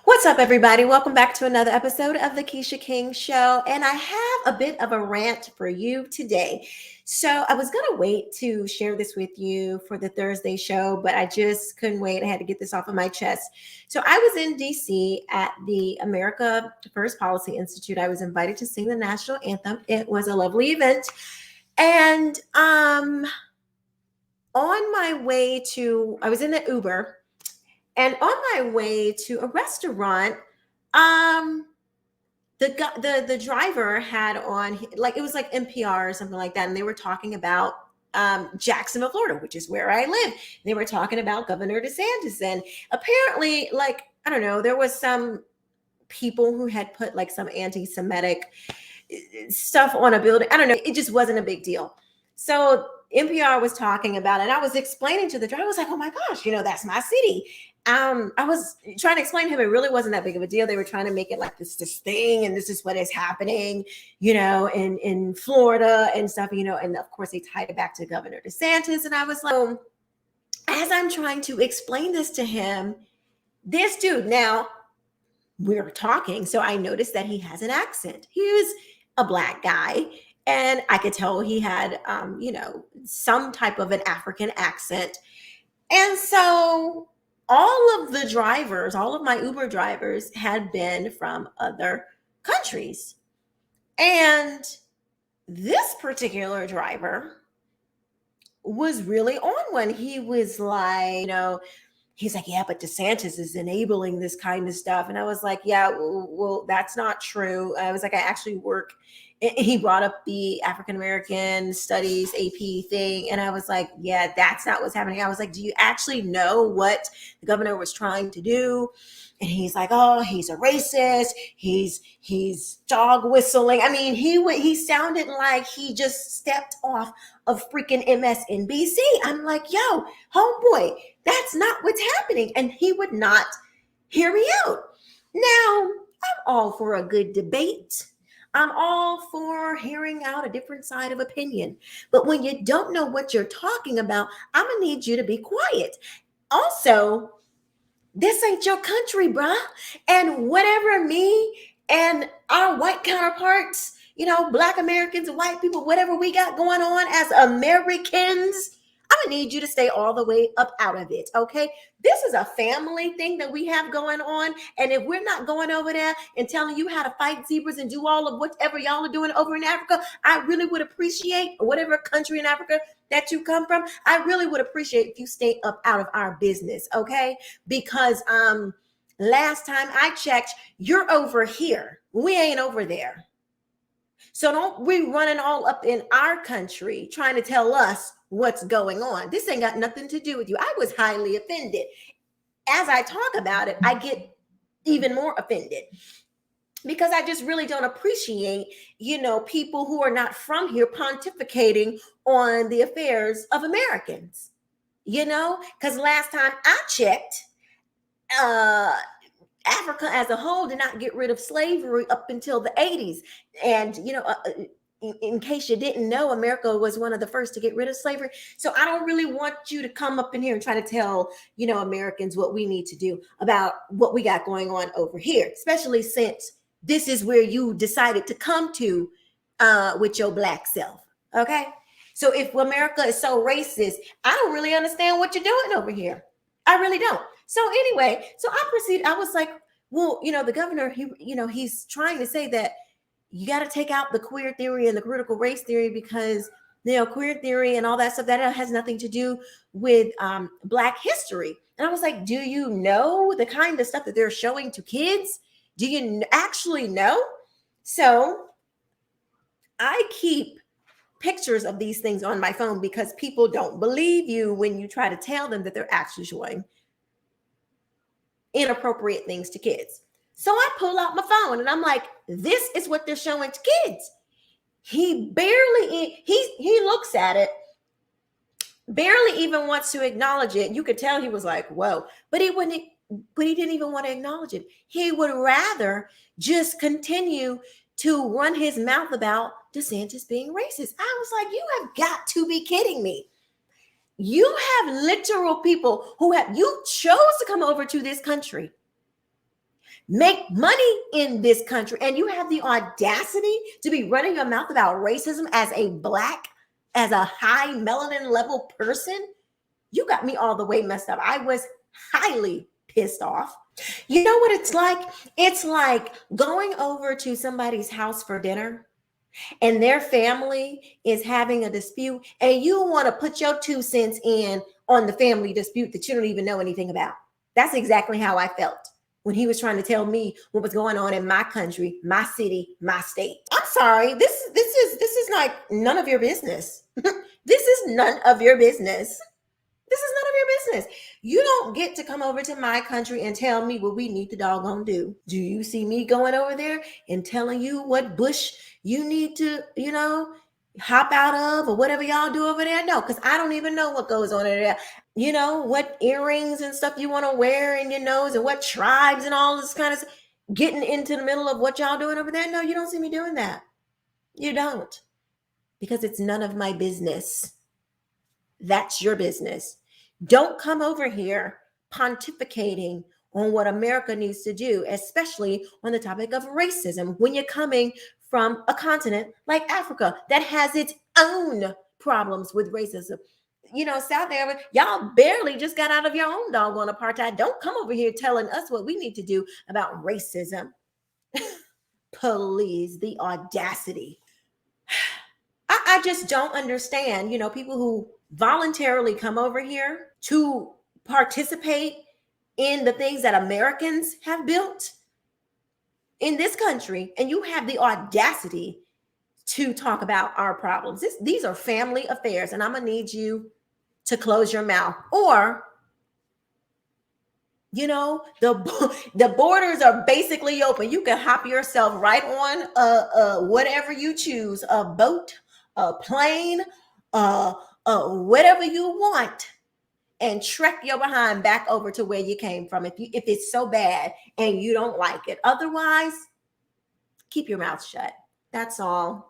What's up, everybody? Welcome back to another episode of the Quisha King Show. And I have a bit of a rant for you today. So, I was going to wait to share this with you for the Thursday show, but I just couldn't wait. I had to get this off of my chest. So, I was in DC at the America First Policy Institute. I was invited to sing the national anthem. It was a lovely event. And on my way to, I was in the Uber. And on my way to a restaurant, um, the driver had on, like, it was like NPR or something like that, and they were talking about Jacksonville, Florida, which is where I live. They were talking about Governor DeSantis, and apparently, like, I don't know, there was some people who had put like some anti-Semitic stuff on a building. I don't know. It just wasn't a big deal. So NPR was talking about it. And I was explaining to the driver, I was like, oh my gosh, that's my city. I was trying to explain to him it really wasn't that big of a deal. They were trying to make it like this thing, and this is what is happening, in Florida and stuff, and of course they tied it back to Governor DeSantis. And I was like, as I'm trying to explain this to him, this dude, now we were talking, so I noticed that he has an accent. He was a Black guy, and I could tell he had, some type of an African accent. And so all of the drivers, all of my Uber drivers had been from other countries. And this particular driver was really on one. He was like, he's like, yeah, but DeSantis is enabling this kind of stuff. And I was like, yeah, well, that's not true. I was like, I actually work. He brought up the African American Studies AP thing. And I was like, yeah, that's not what's happening. I was like, do you actually know what the governor was trying to do? And he's like, oh, he's a racist. He's dog whistling. I mean, he sounded like he just stepped off of freaking MSNBC. I'm like, yo, homeboy, that's not what's happening. And he would not hear me out. Now, I'm all for a good debate. I'm all for hearing out a different side of opinion. But when you don't know what you're talking about, I'm going to need you to be quiet. Also, this ain't your country, bruh. And whatever me and our white counterparts, Black Americans and white people, whatever we got going on as Americans, I'm gonna need you to stay all the way up out of it, okay? This is a family thing that we have going on. And if we're not going over there and telling you how to fight zebras and do all of whatever y'all are doing over in Africa, I really would appreciate, whatever country in Africa that you come from, I really would appreciate if you stay up out of our business, okay? Because last time I checked, you're over here. We ain't over there. So don't be running all up in our country trying to tell us what's going on. This ain't got nothing to do with you. I was highly offended. As I talk about it, I get even more offended because I just really don't appreciate, people who are not from here pontificating on the affairs of Americans, because last time I checked, Africa as a whole did not get rid of slavery up until the 80s. And, in case you didn't know, America was one of the first to get rid of slavery. So I don't really want you to come up in here and try to tell, Americans what we need to do about what we got going on over here, especially since this is where you decided to come to with your Black self. Okay. So if America is so racist, I don't really understand what you're doing over here. I really don't. So anyway, so I proceeded. I was like, well, the governor, he's trying to say that you got to take out the queer theory and the critical race theory because, queer theory and all that stuff, that has nothing to do with Black history. And I was like, do you know the kind of stuff that they're showing to kids? Do you actually know? So I keep pictures of these things on my phone because people don't believe you when you try to tell them that they're actually showing inappropriate things to kids. So I pull out my phone and I'm like, this is what they're showing to kids. He looks at it, barely even wants to acknowledge it. You could tell he was like, whoa, but he didn't even want to acknowledge it. He would rather just continue to run his mouth about DeSantis being racist. I was like, you have got to be kidding me. You have literal people you chose to come over to this country. make money in this country, and you have the audacity to be running your mouth about racism as a black, as a high melanin level person. You got me all the way messed up. I was highly pissed off. You know what it's like? It's like going over to somebody's house for dinner and their family is having a dispute, and you want to put your 2 cents in on the family dispute that you don't even know anything about. That's exactly how I felt when he was trying to tell me what was going on in my country, my city, my state. I'm sorry. This is like none of your business. This is none of your business. This is none of your business. You don't get to come over to my country and tell me what we need to doggone do. Do you see me going over there and telling you what bush you need to, hop out of or whatever y'all do over there? No, because I don't even know what goes on over there. What earrings and stuff you want to wear in your nose and what tribes and all this kind of stuff. Getting into the middle of what y'all doing over there. No, you don't see me doing that. You don't. Because it's none of my business. That's your business. Don't come over here pontificating on what America needs to do, especially on the topic of racism, when you're coming from a continent like Africa that has its own problems with racism. South Africa, y'all barely just got out of your own doggone apartheid. Don't come over here telling us what we need to do about racism. Please, the audacity. I just don't understand, people who voluntarily come over here to participate in the things that Americans have built in this country, and you have the audacity to talk about our problems. These are family affairs, and I'm going to need you to close your mouth. Or, the borders are basically open. You can hop yourself right on whatever you choose, a boat, a plane, whatever you want, and trek your behind back over to where you came from if it's so bad and you don't like it. Otherwise, keep your mouth shut. That's all.